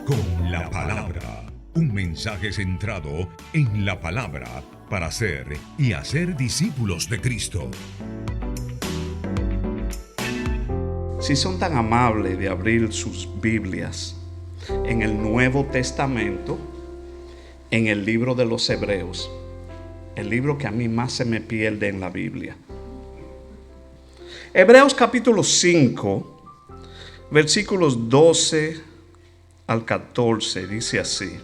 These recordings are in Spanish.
Con la palabra, un mensaje centrado en la palabra para ser y hacer discípulos de Cristo. Si son tan amables de abrir sus Biblias en el Nuevo Testamento, en el libro de los Hebreos, el libro que a mí más se me pierde en la Biblia. Hebreos capítulo 5, versículos 12 al 14, dice así: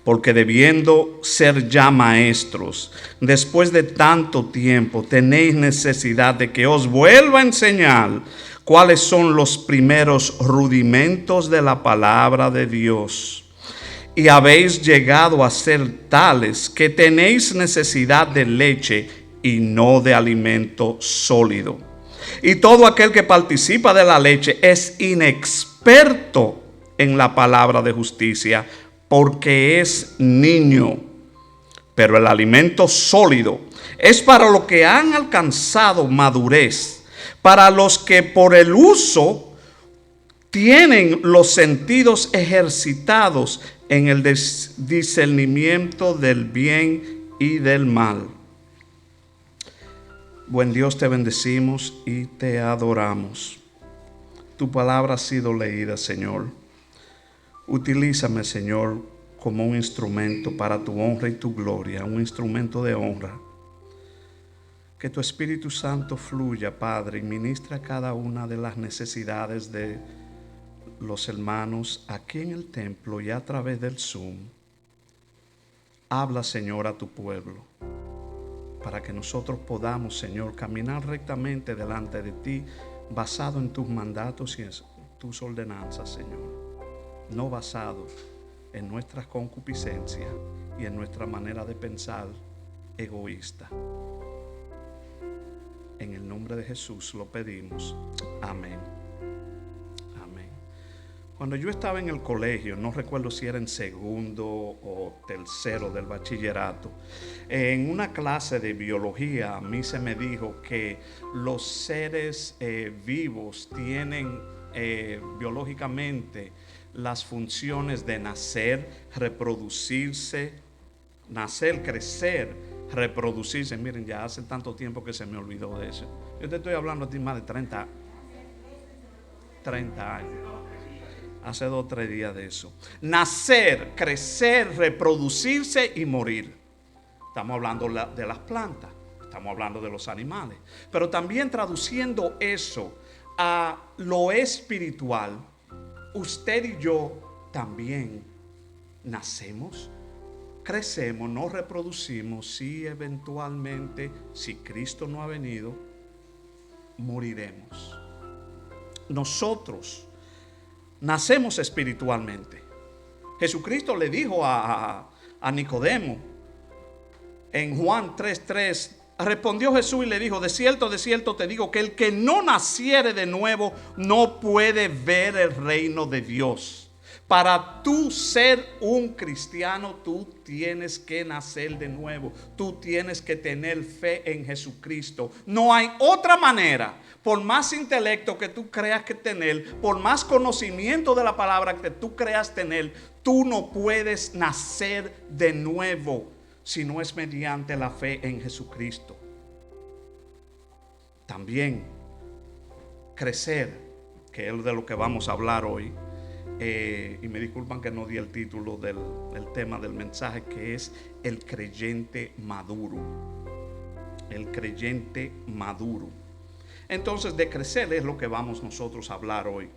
porque debiendo ser ya maestros, después de tanto tiempo, tenéis necesidad de que os vuelva a enseñar cuáles son los primeros rudimentos de la palabra de Dios. Y habéis llegado a ser tales que tenéis necesidad de leche y no de alimento sólido. Y todo aquel que participa de la leche es inexperto en la palabra de justicia, porque es niño. Pero el alimento sólido es para los que han alcanzado madurez, para los que por el uso tienen los sentidos ejercitados en el discernimiento del bien y del mal. Buen Dios, te bendecimos y te adoramos. Tu palabra ha sido leída, Señor. Utilízame, Señor, como un instrumento para tu honra y tu gloria, un instrumento de honra. Que tu Espíritu Santo fluya, Padre, y ministra cada una de las necesidades de los hermanos aquí en el templo y a través del Zoom. Habla, Señor, a tu pueblo, para que nosotros podamos, Señor, caminar rectamente delante de ti, basado en tus mandatos y en tus ordenanzas, Señor. No basado en nuestras concupiscencias y en nuestra manera de pensar egoísta. En el nombre de Jesús lo pedimos. Amén. Amén. Cuando yo estaba en el colegio, no recuerdo si era en segundo o tercero del bachillerato, en una clase de biología a mí se me dijo que los seres vivos tienen biológicamente las funciones de nacer, reproducirse, nacer, crecer, reproducirse. Miren, ya hace tanto tiempo que se me olvidó de eso. Yo te estoy hablando a ti más de 30 años. Hace 2 o 3 días de eso. Nacer, crecer, reproducirse y morir. Estamos hablando de las plantas, estamos hablando de los animales. Pero también traduciendo eso a lo espiritual, usted y yo también nacemos, crecemos, nos reproducimos y eventualmente, si Cristo no ha venido, moriremos. Nosotros nacemos espiritualmente. Jesucristo le dijo a Nicodemo en Juan 3:3, respondió Jesús y le dijo: de cierto te digo que el que no naciere de nuevo no puede ver el reino de Dios. Para tú ser un cristiano, tú tienes que nacer de nuevo. Tú tienes que tener fe en Jesucristo. No hay otra manera. Por más intelecto que tú creas que tener, por más conocimiento de la palabra que tú creas tener, tú no puedes nacer de nuevo si no es mediante la fe en Jesucristo. También crecer, que es de lo que vamos a hablar hoy. Y me disculpan que no di el título del tema del mensaje, que es el creyente maduro. El creyente maduro. Entonces, de crecer es lo que vamos nosotros a hablar hoy.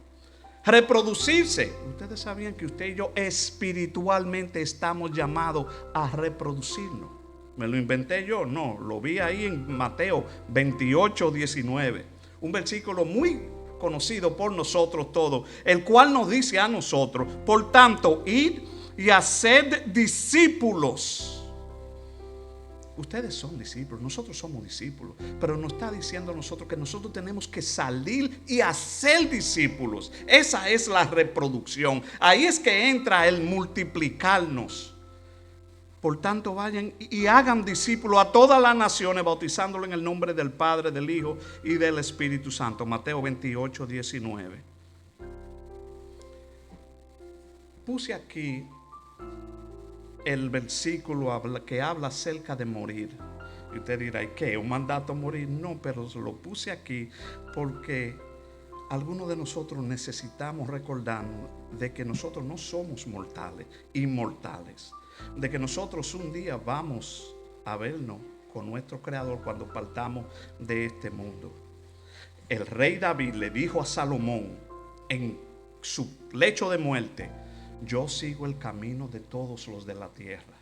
Reproducirse. Ustedes sabían que usted y yo espiritualmente estamos llamados a reproducirnos. ¿Me lo inventé yo? No, lo vi ahí en Mateo 28:19. Un versículo muy conocido por nosotros todos, el cual nos dice a nosotros: por tanto, id y haced discípulos. Ustedes son discípulos, nosotros somos discípulos, pero nos está diciendo a nosotros que nosotros tenemos que salir y hacer discípulos. Esa es la reproducción. Ahí es que entra el multiplicarnos. Por tanto, vayan y hagan discípulos a todas las naciones, bautizándolo en el nombre del Padre, del Hijo y del Espíritu Santo. Mateo 28:19. puse aquí el versículo que habla acerca de morir. Y usted dirá, ¿y qué? ¿Un mandato a morir? No, pero lo puse aquí porque algunos de nosotros necesitamos recordarnos de que nosotros no somos mortales, inmortales. De que nosotros un día vamos a vernos con nuestro Creador cuando partamos de este mundo. El rey David le dijo a Salomón en su lecho de muerte: yo sigo el camino de todos los de la tierra,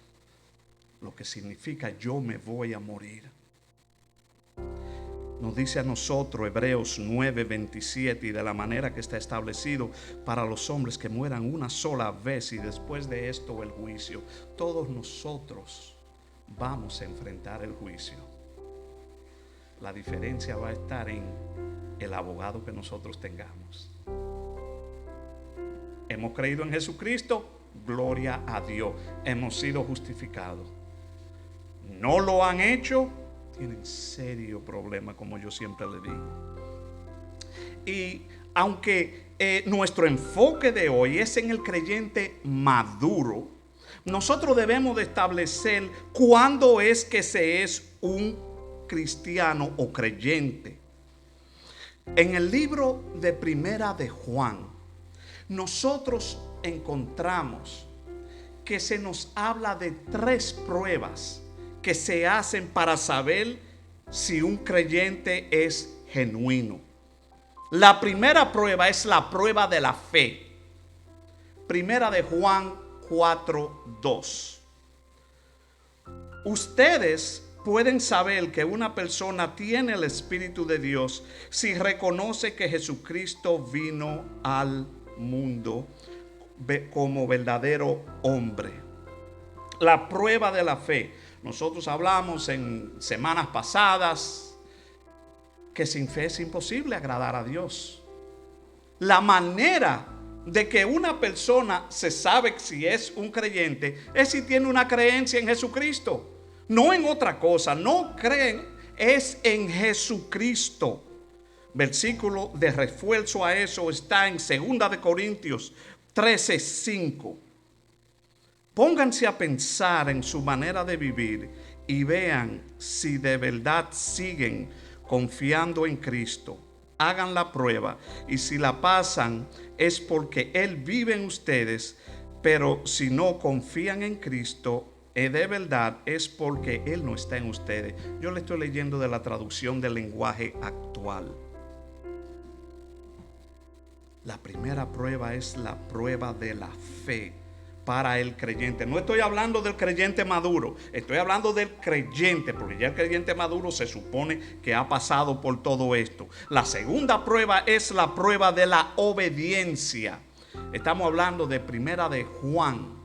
lo que significa yo me voy a morir. Nos dice a nosotros Hebreos 9:27, y de la manera que está establecido para los hombres que mueran una sola vez y después de esto el juicio. Todos nosotros vamos a enfrentar el juicio. La diferencia va a estar en el abogado que nosotros tengamos. Hemos creído en Jesucristo, gloria a Dios, hemos sido justificados. No lo han hecho, tienen serio problema, como yo siempre le digo. Y aunque nuestro enfoque de hoy es en el creyente maduro, nosotros debemos de establecer cuándo es que se es un cristiano o creyente. En el libro de Primera de Juan, nosotros encontramos que se nos habla de 3 pruebas que se hacen para saber si un creyente es genuino. La primera prueba es la prueba de la fe. Primera de Juan 4:2. Ustedes pueden saber que una persona tiene el Espíritu de Dios si reconoce que Jesucristo vino al mundo como verdadero hombre. La prueba de la fe. Nosotros hablamos en semanas pasadas que sin fe es imposible agradar a Dios. La manera de que una persona se sabe si es un creyente es si tiene una creencia en Jesucristo, no en otra cosa. No creen, es en Jesucristo. Versículo de refuerzo a eso está en 2 Corintios 13:5. Pónganse a pensar en su manera de vivir y vean si de verdad siguen confiando en Cristo. Hagan la prueba y si la pasan es porque Él vive en ustedes, pero si no confían en Cristo de verdad es porque Él no está en ustedes. Yo le estoy leyendo de la traducción del lenguaje actual. La primera prueba es la prueba de la fe para el creyente. No estoy hablando del creyente maduro, estoy hablando del creyente, porque ya el creyente maduro se supone que ha pasado por todo esto. La segunda prueba es la prueba de la obediencia. Estamos hablando de Primera de Juan.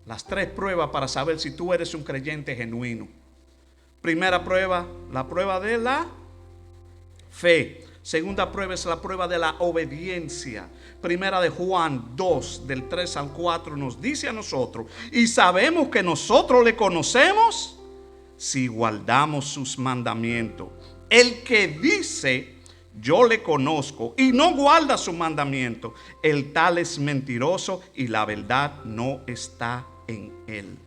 Las 3 pruebas para saber si tú eres un creyente genuino. Primera prueba, la prueba de la fe. Segunda prueba es la prueba de la obediencia. Primera de Juan 2, del 3 al 4, nos dice a nosotros: y sabemos que nosotros le conocemos si guardamos sus mandamientos. El que dice yo le conozco y no guarda sus mandamientos, el tal es mentiroso y la verdad no está en él.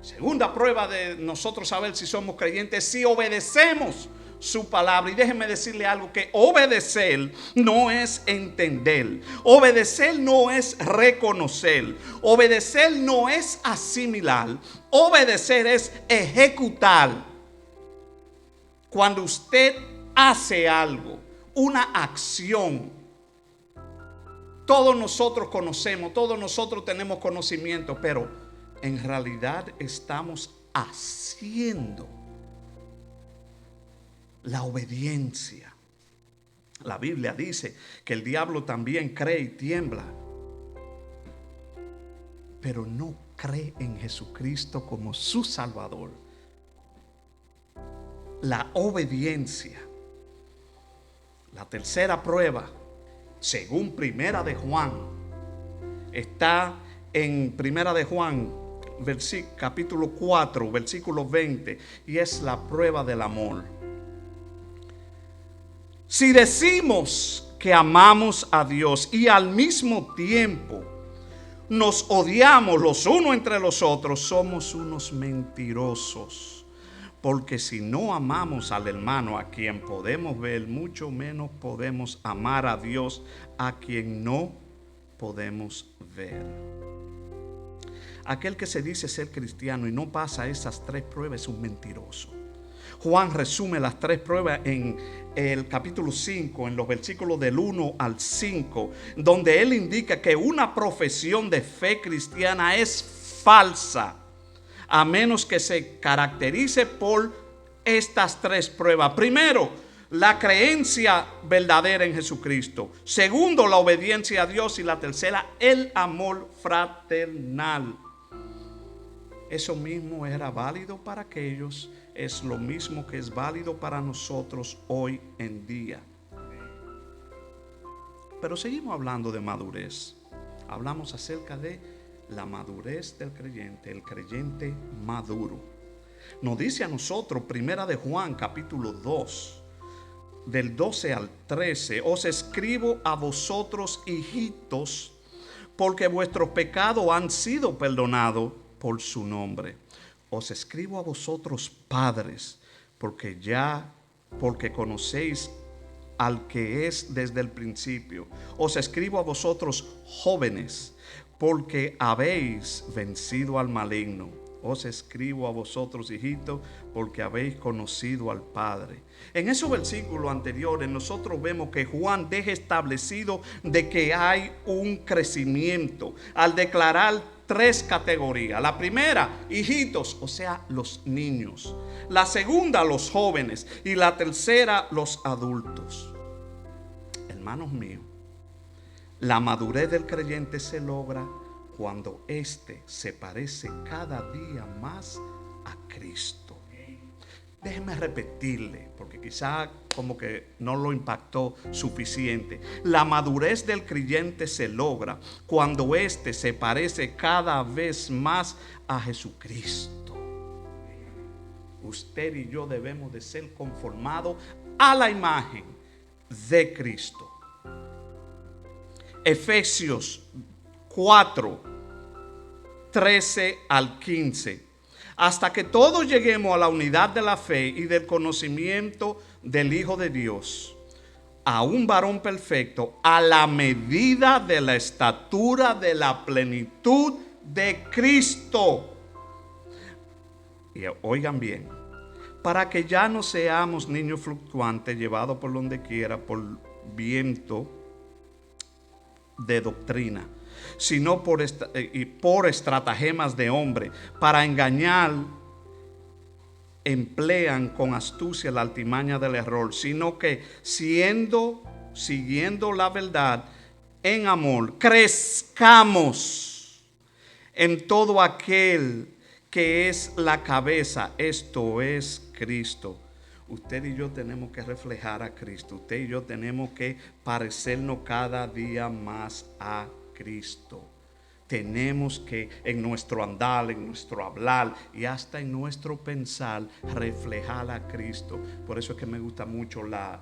Segunda prueba de nosotros saber si somos creyentes, si obedecemos su palabra. Y déjenme decirle algo, que obedecer no es entender, obedecer no es reconocer, obedecer no es asimilar, obedecer es ejecutar. Cuando usted hace algo, una acción, todos nosotros conocemos, todos nosotros tenemos conocimiento, pero en realidad estamos haciendo la obediencia. La Biblia dice que el diablo también cree y tiembla, pero no cree en Jesucristo como su Salvador. La obediencia. La tercera prueba, según Primera de Juan, está en Primera de Juan, capítulo 4, versículo 20, y es la prueba del amor. Si decimos que amamos a Dios y al mismo tiempo nos odiamos los unos entre los otros, somos unos mentirosos. Porque si no amamos al hermano a quien podemos ver, mucho menos podemos amar a Dios a quien no podemos ver. Aquel que se dice ser cristiano y no pasa esas 3 pruebas es un mentiroso. Juan resume las 3 pruebas en el capítulo 5, en los versículos del 1 al 5, donde él indica que una profesión de fe cristiana es falsa, a menos que se caracterice por estas 3 pruebas. Primero, la creencia verdadera en Jesucristo. Segundo, la obediencia a Dios. Y la tercera, el amor fraternal. Eso mismo era válido para aquellos, es lo mismo que es válido para nosotros hoy en día. Pero seguimos hablando de madurez. Hablamos acerca de la madurez del creyente, el creyente maduro. Nos dice a nosotros, primera de Juan, capítulo 2, del 12 al 13, os escribo a vosotros, hijitos, porque vuestros pecados han sido perdonados por su nombre. Os escribo a vosotros, padres, porque conocéis al que es desde el principio. Os escribo a vosotros, jóvenes, porque habéis vencido al maligno. Os escribo a vosotros, hijitos, porque habéis conocido al Padre. En esos versículos anteriores nosotros vemos que Juan deja establecido de que hay un crecimiento al declarar 3 categorías. La primera, hijitos, o sea, los niños. La segunda, los jóvenes. Y la tercera, los adultos. Hermanos míos, la madurez del creyente se logra cuando éste se parece cada día más a Cristo. Déjeme repetirle, porque quizá como que no lo impactó suficiente. La madurez del creyente se logra cuando éste se parece cada vez más a Jesucristo. Usted y yo debemos de ser conformados a la imagen de Cristo. Efesios 4, 13 al 15. Hasta que todos lleguemos a la unidad de la fe y del conocimiento del Hijo de Dios, a un varón perfecto, a la medida de la estatura de la plenitud de Cristo. Y oigan bien, para que ya no seamos niños fluctuantes, llevados por donde quiera por viento de doctrina, sino por estratagemas de hombre, para engañar, emplean con astucia la artimaña del error, sino que siguiendo la verdad en amor, crezcamos en todo aquel que es la cabeza, esto es Cristo. Usted y yo tenemos que reflejar a Cristo. Usted y yo tenemos que parecernos cada día más a Cristo. Tenemos que en nuestro andar, en nuestro hablar y hasta en nuestro pensar reflejar a Cristo. Por eso es que me gusta mucho la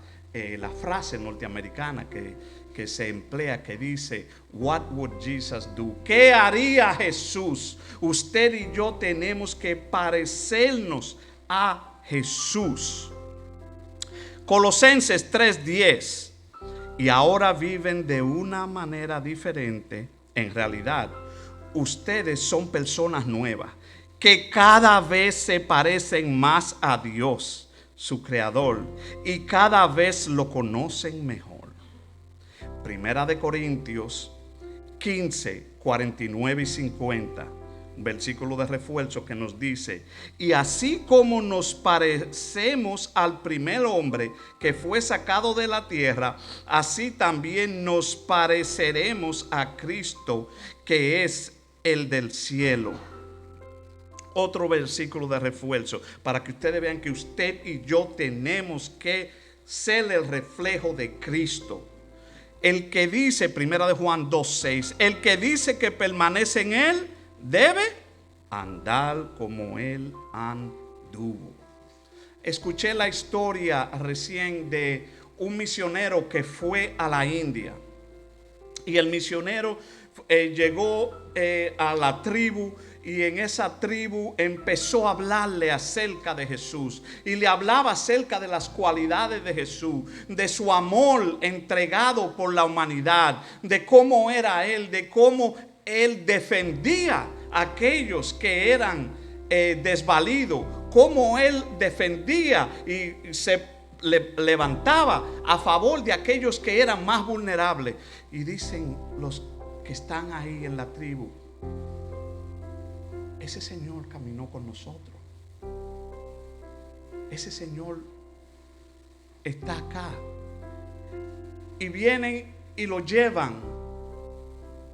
frase norteamericana que se emplea, que dice, what would Jesus do? ¿Qué haría Jesús? Usted y yo tenemos que parecernos a Jesús. Colosenses 3:10. Y ahora viven de una manera diferente. En realidad, ustedes son personas nuevas que cada vez se parecen más a Dios, su creador, y cada vez lo conocen mejor. Primera de Corintios 15, 49 y 50. Un versículo de refuerzo que nos dice: y así como nos parecemos al primer hombre que fue sacado de la tierra, así también nos pareceremos a Cristo, que es el del cielo. Otro versículo de refuerzo para que ustedes vean que usted y yo tenemos que ser el reflejo de Cristo. El que dice, primera de Juan 2:6, el que dice que permanece en él debe andar como él anduvo. Escuché la historia recién de un misionero que fue a la India. Y el misionero llegó a la tribu, y en esa tribu empezó a hablarle acerca de Jesús. Y le hablaba acerca de las cualidades de Jesús, de su amor entregado por la humanidad, de cómo era Él, de cómo Él defendía a aquellos que eran desvalidos, cómo Él defendía y se levantaba a favor de aquellos que eran más vulnerables. Y dicen los que están ahí en la tribu: ese Señor caminó con nosotros. Ese Señor está acá. Y vienen y lo llevan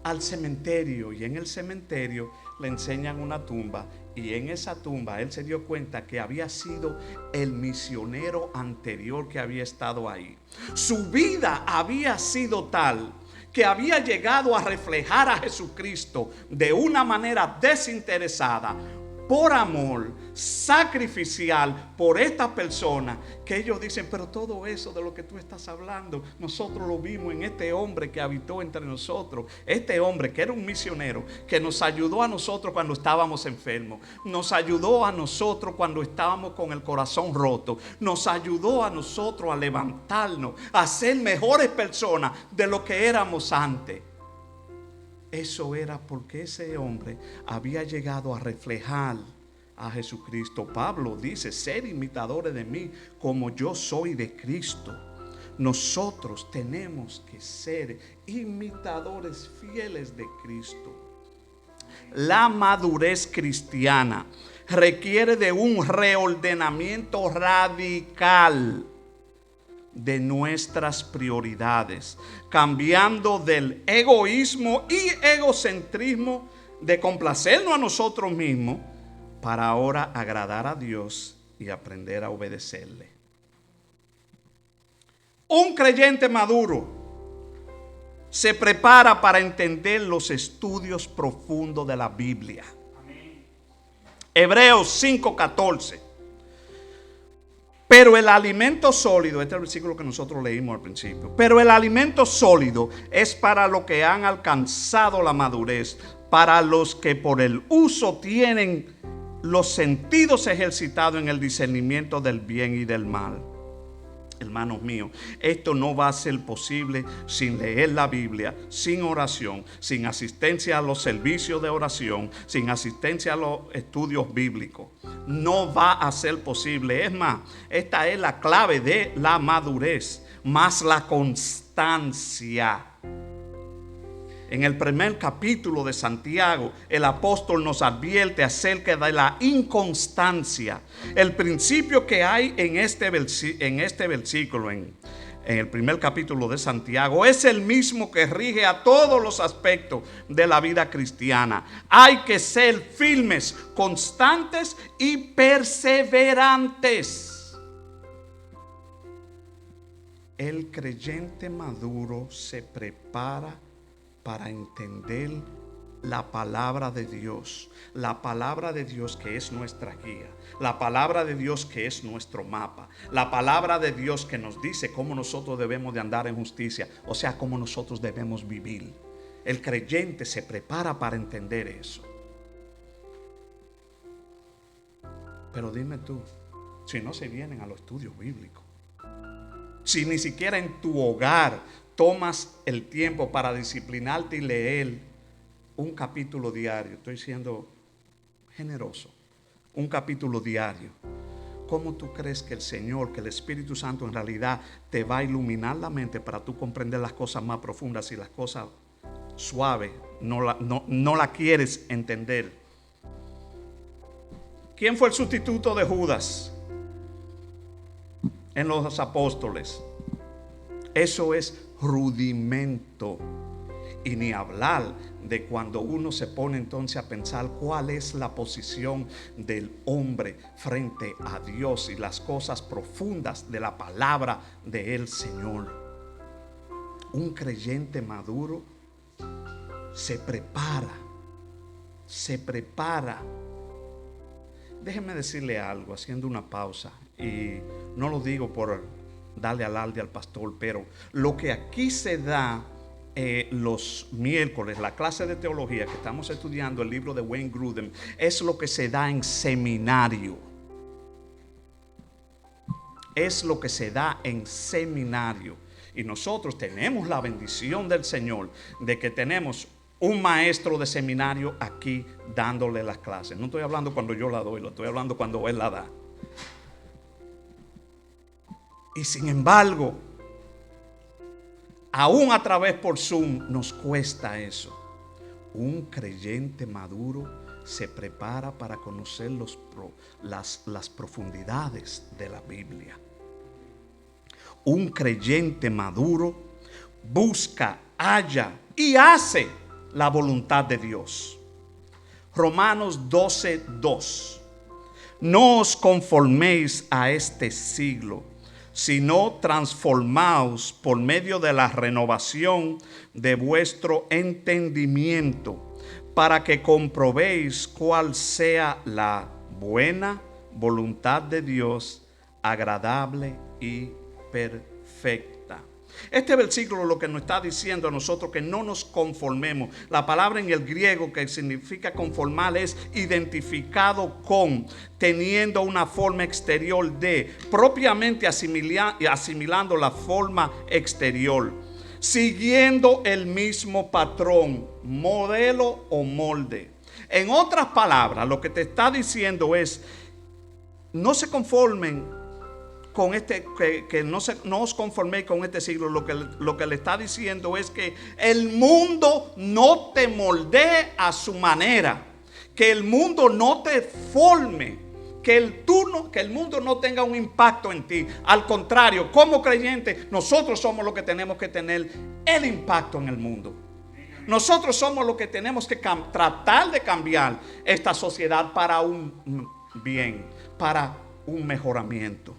al cementerio. Y en el cementerio le enseñan una tumba. Y en esa tumba él se dio cuenta que había sido el misionero anterior que había estado ahí. Su vida había sido tal que había llegado a reflejar a Jesucristo de una manera desinteresada, por amor, sacrificial por esta persona, que ellos dicen: pero todo eso de lo que tú estás hablando, nosotros lo vimos en este hombre que habitó entre nosotros. Este hombre que era un misionero, que nos ayudó a nosotros cuando estábamos enfermos, nos ayudó a nosotros cuando estábamos con el corazón roto, nos ayudó a nosotros a levantarnos, a ser mejores personas de lo que éramos antes. Eso era porque ese hombre había llegado a reflejar a Jesucristo. Pablo dice: ser imitadores de mí como yo soy de Cristo. Nosotros tenemos que ser imitadores fieles de Cristo. La madurez cristiana requiere de un reordenamiento radical de nuestras prioridades, cambiando del egoísmo y egocentrismo de complacernos a nosotros mismos, para ahora agradar a Dios y aprender a obedecerle. Un creyente maduro se prepara para entender los estudios profundos de la Biblia. Hebreos 5:14. Pero el alimento sólido, este es el versículo que nosotros leímos al principio. Pero el alimento sólido es para los que han alcanzado la madurez, para los que por el uso tienen los sentidos ejercitados en el discernimiento del bien y del mal. Hermanos míos, esto no va a ser posible sin leer la Biblia, sin oración, sin asistencia a los servicios de oración, sin asistencia a los estudios bíblicos. No va a ser posible. Es más, esta es la clave de la madurez, más la constancia. En el primer capítulo de Santiago, el apóstol nos advierte acerca de la inconstancia. El principio que hay en este versículo, en el primer capítulo de Santiago, es el mismo que rige a todos los aspectos de la vida cristiana. Hay que ser firmes, constantes y perseverantes. El creyente maduro se prepara para entender la palabra de Dios. La palabra de Dios que es nuestra guía. La palabra de Dios que es nuestro mapa. La palabra de Dios que nos dice cómo nosotros debemos de andar en justicia. O sea, cómo nosotros debemos vivir. El creyente se prepara para entender eso. Pero dime tú, si no se vienen a los estudios bíblicos, si ni siquiera en tu hogar tomas el tiempo para disciplinarte y leer un capítulo diario, estoy siendo generoso, un capítulo diario, ¿cómo tú crees que el Señor, que el Espíritu Santo en realidad te va a iluminar la mente para tú comprender las cosas más profundas y las cosas suaves no la quieres entender? ¿Quién fue el sustituto de Judas en los apóstoles? Eso es rudimento. Y ni hablar de cuando uno se pone entonces a pensar cuál es la posición del hombre frente a Dios y las cosas profundas de la palabra del Señor. Un creyente maduro se prepara. Déjeme decirle algo, haciendo una pausa, y no lo digo por darle alarde al pastor, pero lo que aquí se da los miércoles, la clase de teología que estamos estudiando, el libro de Wayne Grudem, es lo que se da en seminario. Es lo que se da en seminario. Y nosotros tenemos la bendición del Señor de que tenemos un maestro de seminario aquí dándole las clases. No estoy hablando cuando yo la doy, lo estoy hablando cuando él la da. Y sin embargo, aún a través por Zoom nos cuesta eso. Un creyente maduro se prepara para conocer las profundidades de la Biblia. Un creyente maduro busca, halla y hace la voluntad de Dios. Romanos 12:2. No os conforméis a este siglo, sino transformaos por medio de la renovación de vuestro entendimiento, para que comprobéis cuál sea la buena voluntad de Dios, agradable y perfecta. Este versículo lo que nos está diciendo a nosotros que no nos conformemos. La palabra en el griego que significa conformar es identificado con, teniendo una forma exterior de, propiamente asimilando la forma exterior, siguiendo el mismo patrón, modelo o molde. En otras palabras, lo que te está diciendo es, no se conformen con no os conforméis con este siglo. Lo que le está diciendo es que el mundo no te moldee a su manera, que el mundo no te forme, que el mundo no tenga un impacto en ti. Al contrario, como creyentes, nosotros somos los que tenemos que tener el impacto en el mundo. Nosotros somos los que tenemos que tratar de cambiar esta sociedad para un bien, para un mejoramiento.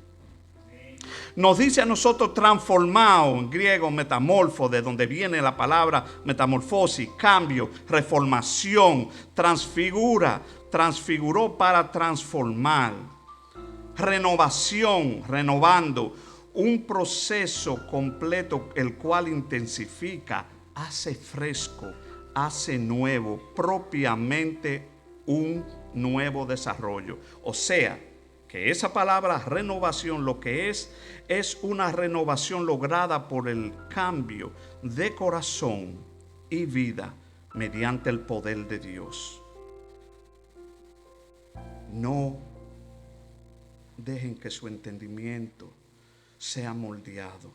Nos dice a nosotros transformado, en griego metamorfo, de donde viene la palabra metamorfosis, cambio, reformación, transfiguró para transformar, renovación, renovando, un proceso completo el cual intensifica, hace fresco, hace nuevo, propiamente un nuevo desarrollo. O sea, que esa palabra renovación lo que es una renovación lograda por el cambio de corazón y vida mediante el poder de Dios. No dejen que su entendimiento sea moldeado.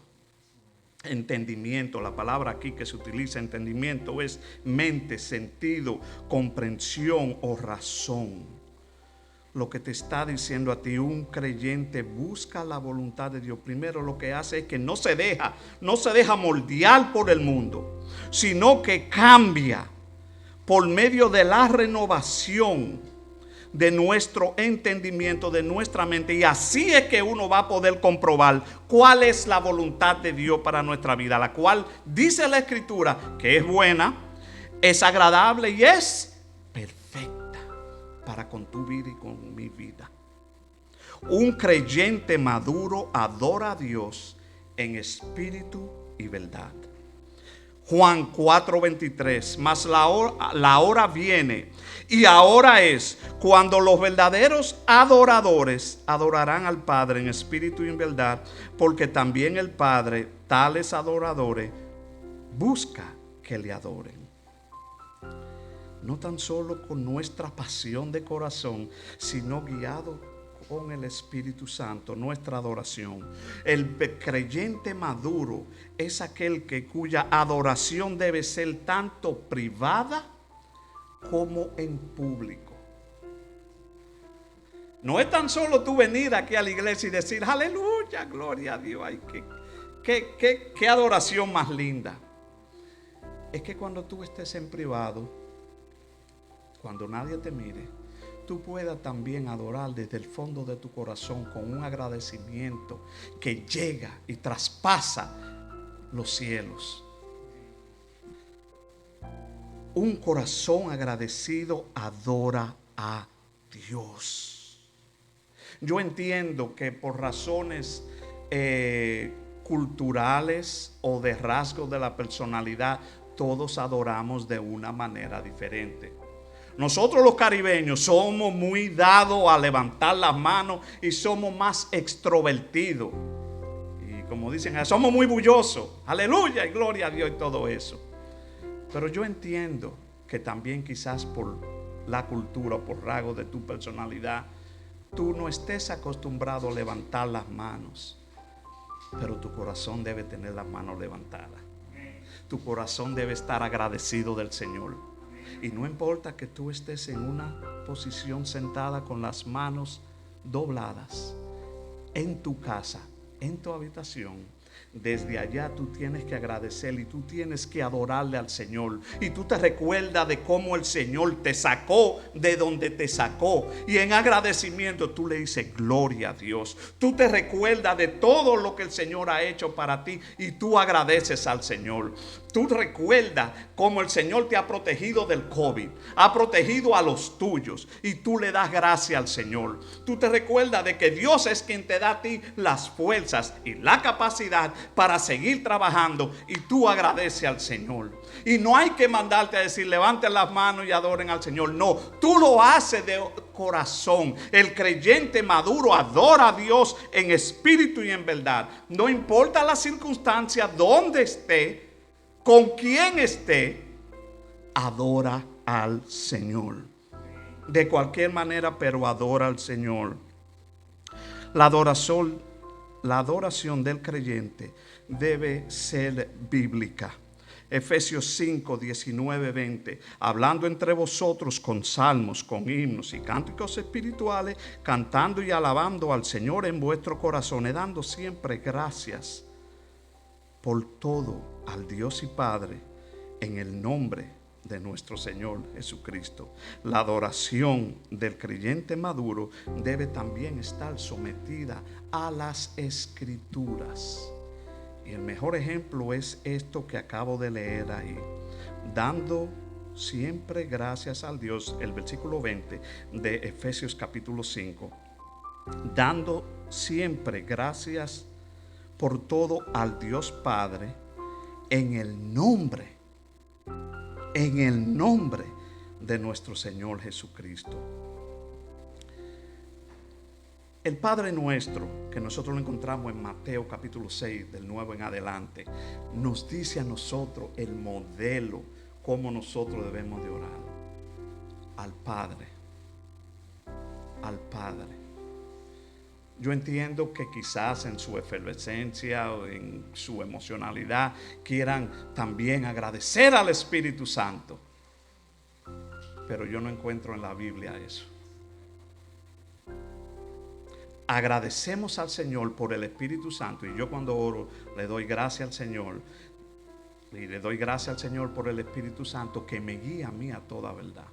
Entendimiento, la palabra aquí que se utiliza, entendimiento, es mente, sentido, comprensión o razón. Lo que te está diciendo a ti, un creyente busca la voluntad de Dios. Primero lo que hace es que no se deja moldear por el mundo, sino que cambia por medio de la renovación de nuestro entendimiento, de nuestra mente. Y así es que uno va a poder comprobar cuál es la voluntad de Dios para nuestra vida, la cual dice la Escritura que es buena, es agradable y es perfecta para con tu vida y con mi vida. Un creyente maduro adora a Dios en espíritu y verdad. Juan 4:23, mas la hora viene y ahora es cuando los verdaderos adoradores adorarán al Padre en espíritu y en verdad, porque también el Padre tales adoradores busca que le adoren. No tan solo con nuestra pasión de corazón, sino guiado con el Espíritu Santo, nuestra adoración. El creyente maduro es aquel cuya adoración debe ser tanto privada como en público. No es tan solo tú venir aquí a la iglesia y decir aleluya, gloria a Dios. Ay, qué adoración más linda. Es que cuando tú estés en privado, cuando nadie te mire, tú puedas también adorar desde el fondo de tu corazón con un agradecimiento que llega y traspasa los cielos. Un corazón agradecido adora a Dios. Yo entiendo que por razones culturales o de rasgos de la personalidad, todos adoramos de una manera diferente. Nosotros los caribeños somos muy dados a levantar las manos y somos más extrovertidos. Y como dicen, somos muy bullosos. Aleluya y gloria a Dios y todo eso. Pero yo entiendo que también quizás por la cultura o por rasgos de tu personalidad, tú no estés acostumbrado a levantar las manos. Pero tu corazón debe tener las manos levantadas. Tu corazón debe estar agradecido del Señor. Y no importa que tú estés en una posición sentada con las manos dobladas, en tu casa, en tu habitación, desde allá tú tienes que agradecer y tú tienes que adorarle al Señor. Y tú te recuerdas de cómo el Señor te sacó de donde te sacó. Y en agradecimiento tú le dices gloria a Dios. Tú te recuerdas de todo lo que el Señor ha hecho para ti y tú agradeces al Señor. Tú recuerdas cómo el Señor te ha protegido del COVID, ha protegido a los tuyos y tú le das gracias al Señor. Tú te recuerdas de que Dios es quien te da a ti las fuerzas y la capacidad para seguir trabajando y tú agradeces al Señor. Y no hay que mandarte a decir levanten las manos y adoren al Señor. No, tú lo haces de corazón. El creyente maduro adora a Dios en espíritu y en verdad. No importa la circunstancia, dónde esté, con quién esté, adora al Señor. De cualquier manera, pero adora al Señor. La adoración del creyente debe ser bíblica. Efesios 5, 19, 20. Hablando entre vosotros con salmos, con himnos y cánticos espirituales, cantando y alabando al Señor en vuestro corazón, dando siempre gracias por todo al Dios y Padre en el nombre de nuestro Señor Jesucristo. La adoración del creyente maduro debe también estar sometida a las Escrituras. Y el mejor ejemplo es esto que acabo de leer ahí. Dando siempre gracias al Dios, el versículo 20 de Efesios capítulo 5. Dando siempre gracias por todo al Dios Padre en el nombre de nuestro Señor Jesucristo. El Padre nuestro, que nosotros lo encontramos en Mateo capítulo 6, del 9 en adelante, nos dice a nosotros el modelo, cómo nosotros debemos de orar. Al Padre. Al Padre. Yo entiendo que quizás en su efervescencia o en su emocionalidad quieran también agradecer al Espíritu Santo. Pero yo no encuentro en la Biblia eso. Agradecemos al Señor por el Espíritu Santo. Y yo cuando oro le doy gracias al Señor. Y le doy gracias al Señor por el Espíritu Santo que me guía a mí a toda verdad.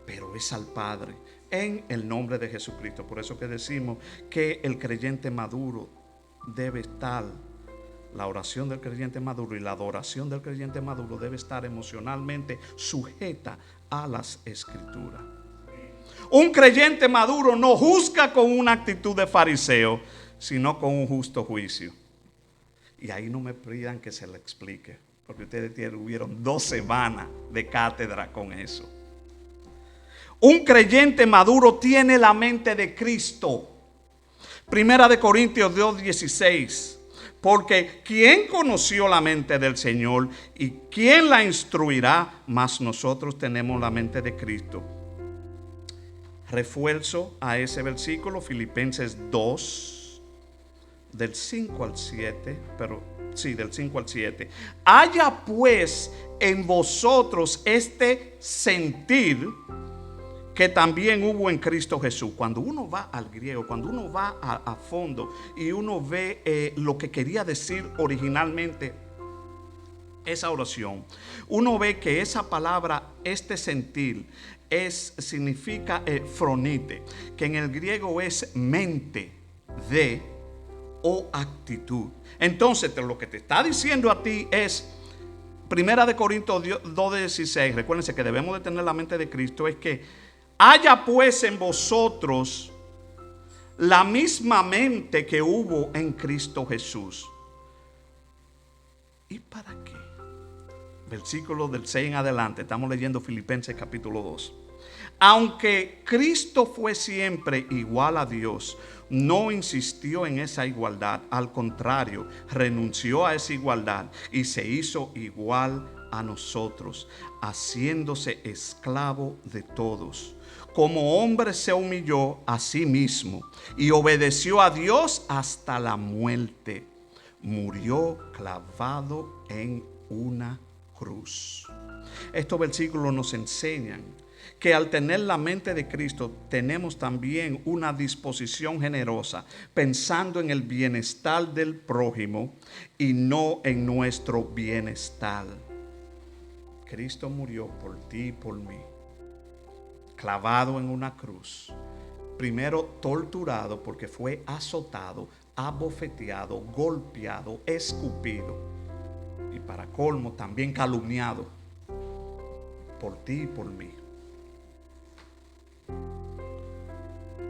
Pero es al Padre en el nombre de Jesucristo. Por eso que decimos que el creyente maduro debe estar, la oración del creyente maduro y la adoración del creyente maduro debe estar emocionalmente sujeta a las Escrituras. Un creyente maduro no juzga con una actitud de fariseo, sino con un justo juicio. Y ahí no me pidan que se le explique, porque ustedes tuvieron 2 semanas de cátedra con eso. Un creyente maduro tiene la mente de Cristo. Primera de Corintios 2:16. Porque ¿quién conoció la mente del Señor y quién la instruirá? Mas nosotros tenemos la mente de Cristo. Refuerzo a ese versículo, Filipenses 2, del 5 al 7, del 5 al 7. Haya pues en vosotros este sentir que también hubo en Cristo Jesús. Cuando uno va al griego, cuando uno va a fondo y uno ve lo que quería decir originalmente esa oración, uno ve que esa palabra, este sentir, significa fronite, que en el griego es mente de o actitud. Entonces lo que te está diciendo a ti es, Primera de Corintios 2:16, recuérdense que debemos de tener la mente de Cristo, es que haya pues en vosotros la misma mente que hubo en Cristo Jesús. ¿Y para qué? Versículo del 6 en adelante, estamos leyendo Filipenses capítulo 2. Aunque Cristo fue siempre igual a Dios, no insistió en esa igualdad. Al contrario, renunció a esa igualdad y se hizo igual a nosotros, haciéndose esclavo de todos. Como hombre se humilló a sí mismo y obedeció a Dios hasta la muerte. Murió clavado en una cruz. Estos versículos nos enseñan que al tener la mente de Cristo tenemos también una disposición generosa, pensando en el bienestar del prójimo y no en nuestro bienestar. Cristo murió por ti y por mí, clavado en una cruz. Primero torturado porque fue azotado, abofeteado, golpeado, escupido y para colmo también calumniado por ti y por mí.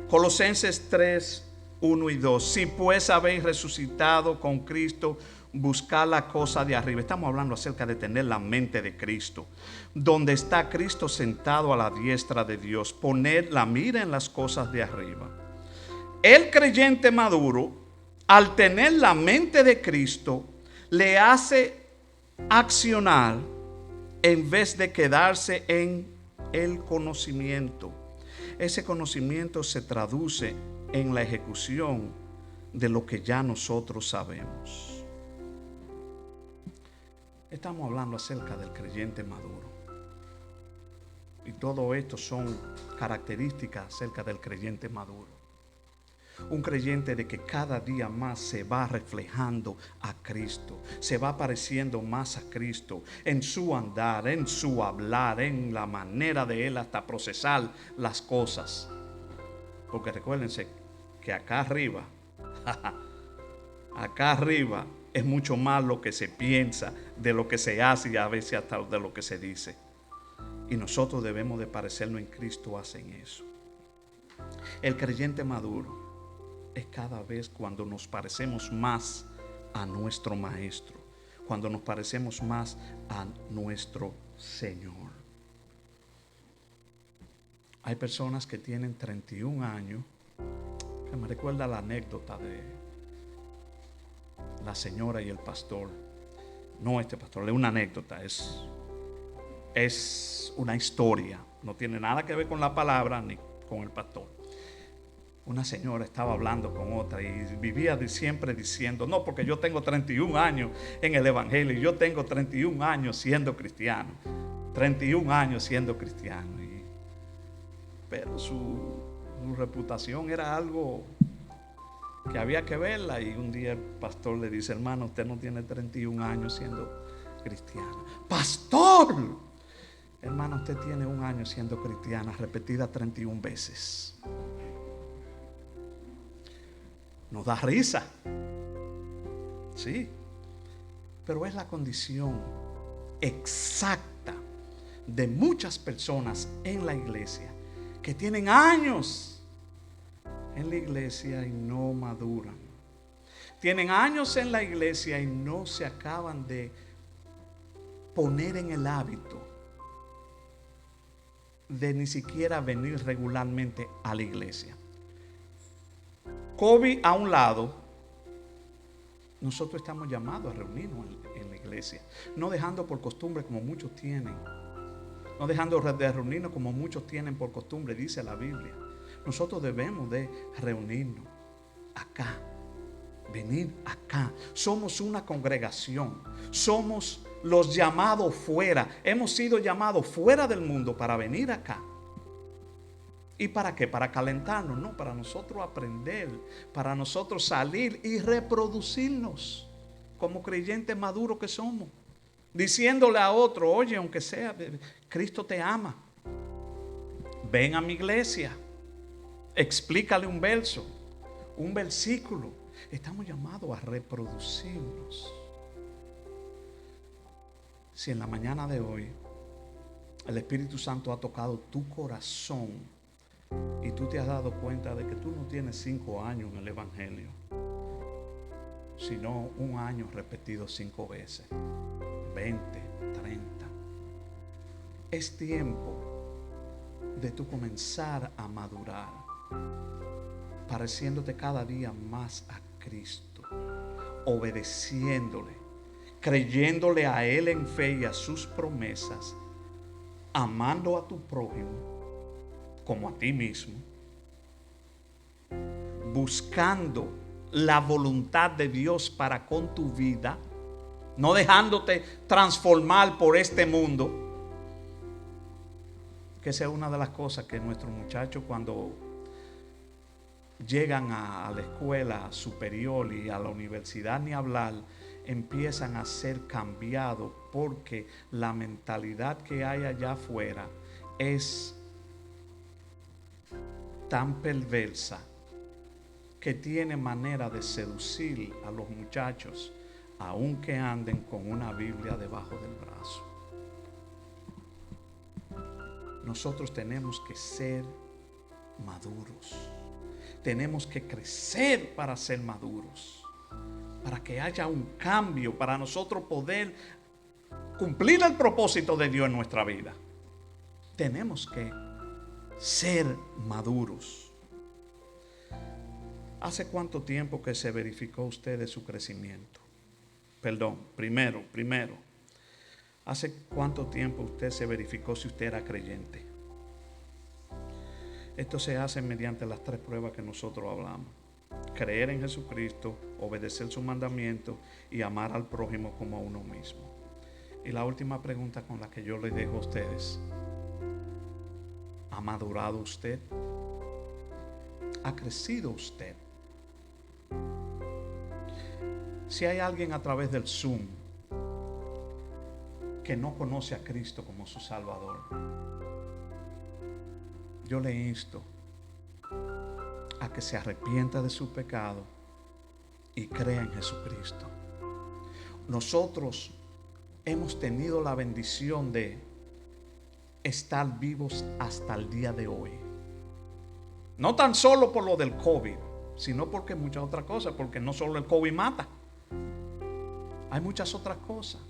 Colosenses 3, 1 y 2. Si pues habéis resucitado con Cristo, buscad la cosa de arriba. Estamos hablando acerca de tener la mente de Cristo. Donde está Cristo sentado a la diestra de Dios. Poned la mira en las cosas de arriba. El creyente maduro, al tener la mente de Cristo, le hace accionar en vez de quedarse en el conocimiento. Ese conocimiento se traduce en la ejecución de lo que ya nosotros sabemos. Estamos hablando acerca del creyente maduro. Y todo esto son características acerca del creyente maduro. Un creyente de que cada día más se va reflejando a Cristo, se va pareciendo más a Cristo en su andar, en su hablar, en la manera de él hasta procesar las cosas. Porque recuérdense que acá arriba es mucho más lo que se piensa de lo que se hace y a veces hasta de lo que se dice. Y nosotros debemos de parecernos en Cristo en eso. El creyente maduro es cada vez cuando nos parecemos más a nuestro Maestro, cuando nos parecemos más a nuestro Señor. Hay personas que tienen 31 años, que me recuerda la anécdota de la señora y el pastor. No este pastor, es una anécdota, es una historia, no tiene nada que ver con la palabra ni con el pastor. Una señora estaba hablando con otra y vivía siempre diciendo, no, porque yo tengo 31 años en el evangelio, yo tengo 31 años siendo cristiano, 31 años siendo cristiano. Pero su reputación era algo que había que verla. Y un día el pastor le dice, hermano, usted no tiene 31 años siendo cristiano. ¡Pastor! Hermano, usted tiene un año siendo cristiana, repetida 31 veces. Nos da risa, sí, pero es la condición exacta de muchas personas en la iglesia que tienen años en la iglesia y no maduran. Tienen años en la iglesia y no se acaban de poner en el hábito de ni siquiera venir regularmente a la iglesia. COVID a un lado, nosotros estamos llamados a reunirnos en la iglesia, no dejando por costumbre como muchos tienen, no dejando de reunirnos como muchos tienen por costumbre, dice la Biblia. Nosotros debemos de reunirnos acá, venir acá. Somos una congregación, somos los llamados fuera, hemos sido llamados fuera del mundo para venir acá. ¿Y para qué? Para calentarnos, no, para nosotros aprender, para nosotros salir y reproducirnos como creyentes maduros que somos, diciéndole a otro, oye, aunque sea, Cristo te ama, ven a mi iglesia, explícale un verso, un versículo. Estamos llamados a reproducirnos. Si en la mañana de hoy el Espíritu Santo ha tocado tu corazón y tú te has dado cuenta de que tú no tienes 5 años en el Evangelio, sino un año repetido 5 veces, 20, 30. Es tiempo de tú comenzar a madurar, pareciéndote cada día más a Cristo, obedeciéndole, creyéndole a Él en fe y a sus promesas, amando a tu prójimo como a ti mismo, buscando la voluntad de Dios para con tu vida, no dejándote transformar por este mundo. Que esa es una de las cosas que nuestros muchachos, cuando llegan a la escuela superior y a la universidad, ni hablar, empiezan a ser cambiados, porque la mentalidad que hay allá afuera es tan perversa que tiene manera de seducir a los muchachos, aunque anden con una Biblia debajo del brazo. Nosotros tenemos que ser maduros. Tenemos que crecer para ser maduros, para que haya un cambio, para nosotros poder cumplir el propósito de Dios en nuestra vida. Tenemos que ser maduros. ¿Hace cuánto tiempo que se verificó usted de su crecimiento? Primero, ¿hace cuánto tiempo usted se verificó si usted era creyente? Esto se hace mediante las 3 pruebas que nosotros hablamos: creer en Jesucristo, obedecer sus mandamientos y amar al prójimo como a uno mismo. Y la última pregunta con la que yo les dejo a ustedes: ¿ha madurado usted? ¿Ha crecido usted? Si hay alguien a través del Zoom que no conoce a Cristo como su Salvador, yo le insto a que se arrepienta de su pecado y crea en Jesucristo. Nosotros hemos tenido la bendición de estar vivos hasta el día de hoy. No tan solo por lo del COVID, sino porque muchas otras cosas, porque no solo el COVID mata. Hay muchas otras cosas.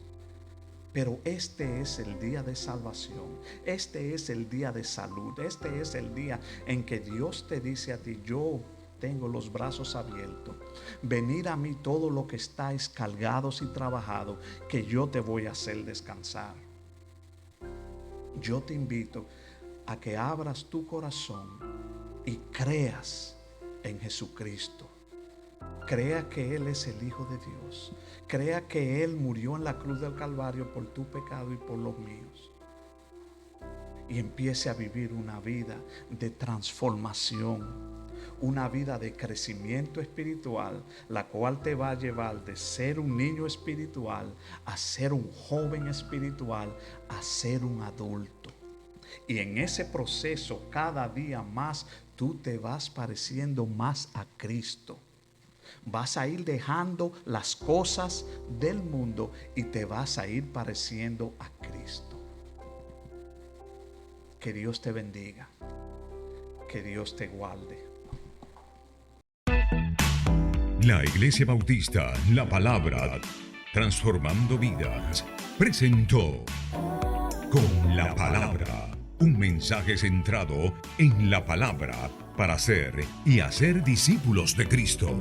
Pero este es el día de salvación. Este es el día de salud. Este es el día en que Dios te dice a ti: yo tengo los brazos abiertos. Venid a mí todos los que estáis cargados y trabajados, que yo te voy a hacer descansar. Yo te invito a que abras tu corazón y creas en Jesucristo. Crea que Él es el Hijo de Dios. Crea que Él murió en la cruz del Calvario por tu pecado y por los míos. Y empiece a vivir una vida de transformación, una vida de crecimiento espiritual, la cual te va a llevar de ser un niño espiritual a ser un joven espiritual, a ser un adulto. Y en ese proceso, cada día más, tú te vas pareciendo más a Cristo. Vas a ir dejando las cosas del mundo y te vas a ir pareciendo a Cristo. Que Dios te bendiga. Que Dios te guarde. La Iglesia Bautista, la palabra, transformando vidas, presentó Con la Palabra, un mensaje centrado en la palabra para ser y hacer discípulos de Cristo.